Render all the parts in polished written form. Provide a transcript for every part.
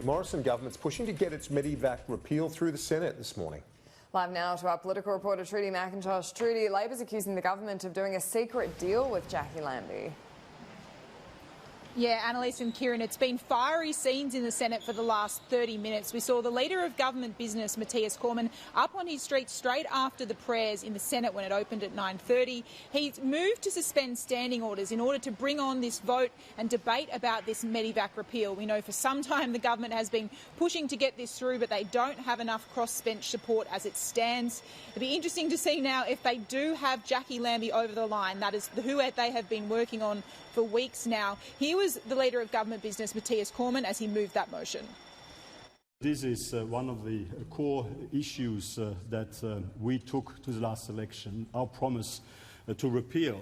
Morrison government's pushing to get its medevac repeal through the Senate this morning. Live now to our political reporter Trudy McIntosh. Trudy, Labor's accusing the government of doing a secret deal with Jacqui Lambie. Yeah, Annalise and Kieran, it's been fiery scenes in the Senate for the last 30 minutes. We saw the Leader of Government Business, Matthias Cormann, up on his street straight after the prayers in the Senate when it opened at 9:30. He's moved to suspend standing orders in order to bring on this vote and debate about this medevac repeal. We know for some time the government has been pushing to get this through, but they don't have enough crossbench support as it stands. It'll be interesting to see now if they do have Jacqui Lambie over the line. That is who they have been working on for weeks now. Here was the Leader of Government Business, Matthias Cormann, as he moved that motion. This is one of the core issues that we took to the last election, our promise to repeal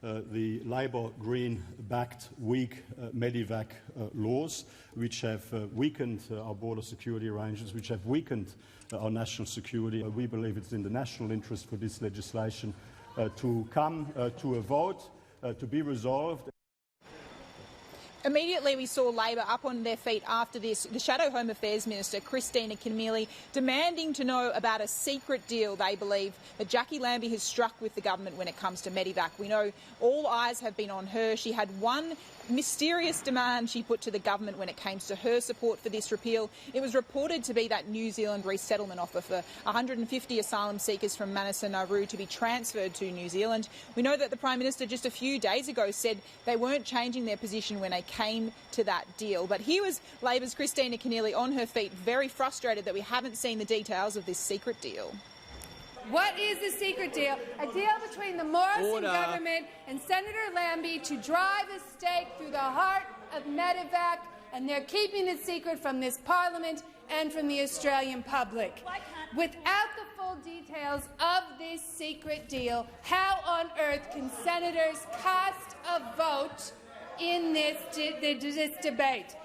the Labor Green-backed weak medevac laws, which have weakened our border security arrangements, which have weakened our national security. We believe it's in the national interest for this legislation to come to a vote, to be resolved. Immediately we saw Labor up on their feet after this, the Shadow Home Affairs Minister, Christina Keneally, demanding to know about a secret deal they believe that Jacqui Lambie has struck with the government when it comes to medevac. We know all eyes have been on her. She had one mysterious demand she put to the government when it came to her support for this repeal. It was reported to be that New Zealand resettlement offer for 150 asylum seekers from Morrison to be transferred to New Zealand. We know that the Prime Minister just a few days ago said they weren't changing their position when they came to that deal. But here was Labor's Christina Keneally on her feet, very frustrated that we haven't seen the details of this secret deal. What is the secret deal? A deal between the Morrison government and Senator Lambie to drive a stake through the heart of medevac, and they're keeping it secret from this Parliament and from the Australian public. Without the full details of this secret deal, how on earth can senators cast a vote in this debate?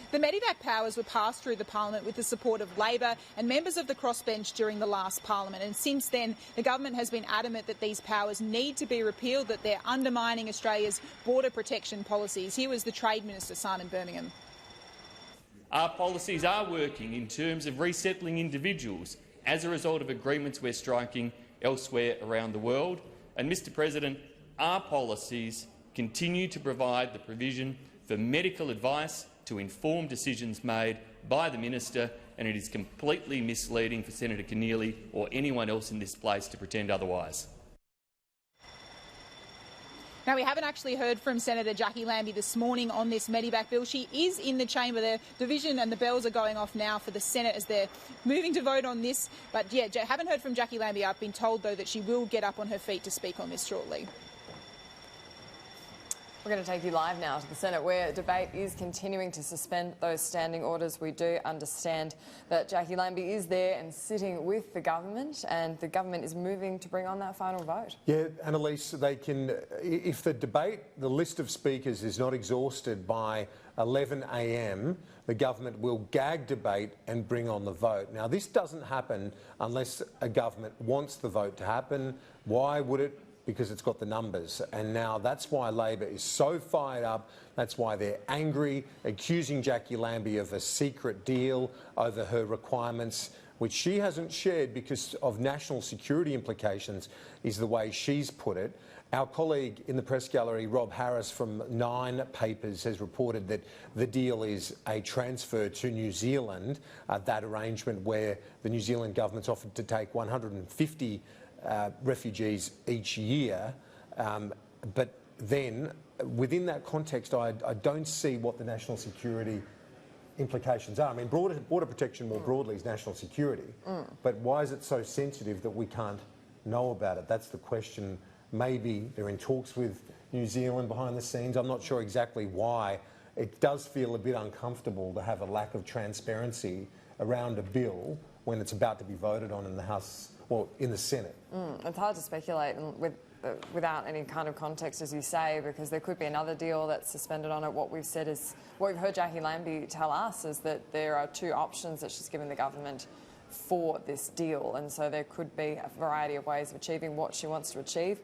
The medevac powers were passed through the Parliament with the support of Labor and members of the crossbench during the last Parliament, and since then the government has been adamant that these powers need to be repealed, that they're undermining Australia's border protection policies. Here was the Trade Minister, Simon Birmingham. Our policies are working in terms of resettling individuals as a result of agreements we're striking elsewhere around the world. And, Mr President, our policies continue to provide the provision for medical advice to inform decisions made by the Minister, and it is completely misleading for Senator Keneally or anyone else in this place to pretend otherwise. Now, we haven't actually heard from Senator Jacqui Lambie this morning on this medevac bill. She is in the chamber. The division and the bells are going off now for the Senate as they're moving to vote on this. But, yeah, haven't heard from Jacqui Lambie. I've been told, though, that she will get up on her feet to speak on this shortly. We're going to take you live now to the Senate, where debate is continuing to suspend those standing orders. We do understand that Jacqui Lambie is there and sitting with the government, and the government is moving to bring on that final vote. Yeah, Annalise, they can, if the debate, the list of speakers is not exhausted by 11 a.m, the government will gag debate and bring on the vote. Now, this doesn't happen unless a government wants the vote to happen. Why would it? Because it's got the numbers, and now that's why Labor is so fired up. That's why they're angry, accusing Jacqui Lambie of a secret deal over her requirements, which she hasn't shared because of national security implications, is the way she's put it. Our colleague in the press gallery, Rob Harris from 9 Papers, has reported that the deal is a transfer to New Zealand, that arrangement where the New Zealand government's offered to take 150 refugees each year, but then within that context I don't see what the national security implications are. I mean, border protection more broadly is national security, but why is it so sensitive that we can't know about it? That's the question. Maybe they're in talks with New Zealand behind the scenes. I'm not sure exactly why. It does feel a bit uncomfortable to have a lack of transparency around a bill when it's about to be voted on in the House, well, in the Senate. It's hard to speculate without any kind of context, as you say, because there could be another deal that's suspended on it. What we've said is, what we've heard Jacqui Lambie tell us is that there are 2 options that she's given the government for this deal, and so there could be a variety of ways of achieving what she wants to achieve.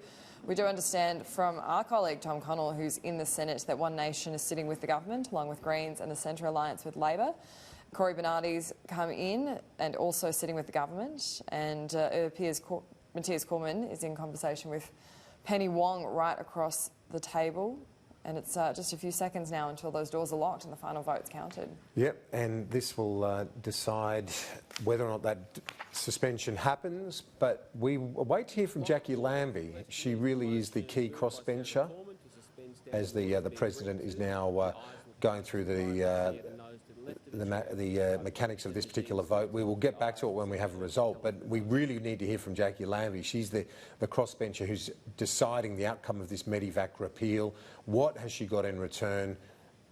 We do understand from our colleague Tom Connell, who's in the Senate, that One Nation is sitting with the government, along with Greens and the Centre Alliance with Labor. Cory Bernardi's come in and also sitting with the government, and it appears Matthias Cormann is in conversation with Penny Wong right across the table. And it's just a few seconds now until those doors are locked and the final vote's counted. Yep, and this will decide whether or not that suspension happens. But we wait to hear from Jacqui Lambie. She really is the key crossbencher, as the President is now going through the mechanics of this particular vote. We will get back to it when we have a result, but we really need to hear from Jacqui Lambie. She's the crossbencher who's deciding the outcome of this medevac repeal. What has she got in return?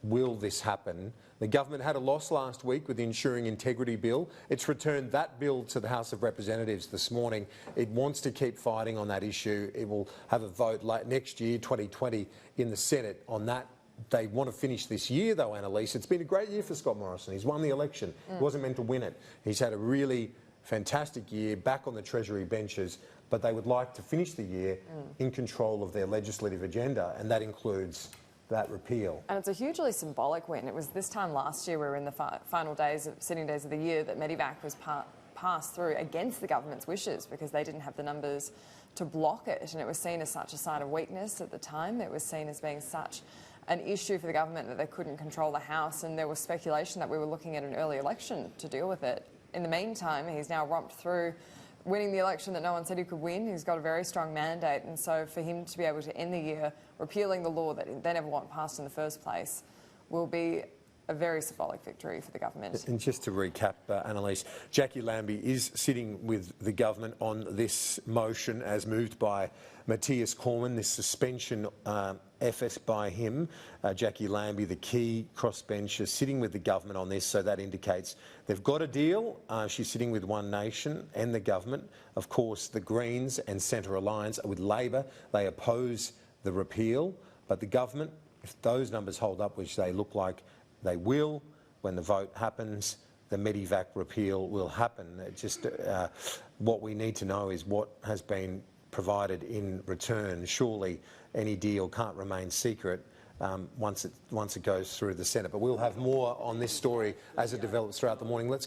Will this happen? The government had a loss last week with the Ensuring Integrity Bill. It's returned that bill to the House of Representatives this morning. It wants to keep fighting on that issue. It will have a vote late next year, 2020, in the Senate on that. They want to finish this year, though, Annalise. It's been a great year for Scott Morrison. He's won the election. He wasn't meant to win it. He's had a really fantastic year back on the Treasury benches, but they would like to finish the year in control of their legislative agenda, and that includes that repeal. And it's a hugely symbolic win. It was this time last year, we were in the final days of sitting days of the year, that medevac was passed through against the government's wishes because they didn't have the numbers to block it, and it was seen as such a sign of weakness at the time. It was seen as being such an issue for the government that they couldn't control the House, and there was speculation that we were looking at an early election to deal with it. In the meantime, he's now romped through, winning the election that no one said he could win. He's got a very strong mandate, and so for him to be able to end the year repealing the law that they never want passed in the first place will be a very symbolic victory for the government. And just to recap, Annalise, Jacqui Lambie is sitting with the government on this motion as moved by Matthias Cormann, this suspension effort by him. Jacqui Lambie, the key crossbencher, sitting with the government on this, so that indicates they've got a deal. She's sitting with One Nation and the government. Of course, the Greens and Centre Alliance with Labor, they oppose the repeal, but the government, if those numbers hold up, which they look like they will, when the vote happens, the medevac repeal will happen. Just what we need to know is what has been provided in return. Surely any deal can't remain secret once it goes through the Senate. But we'll have more on this story as it develops throughout the morning. Let's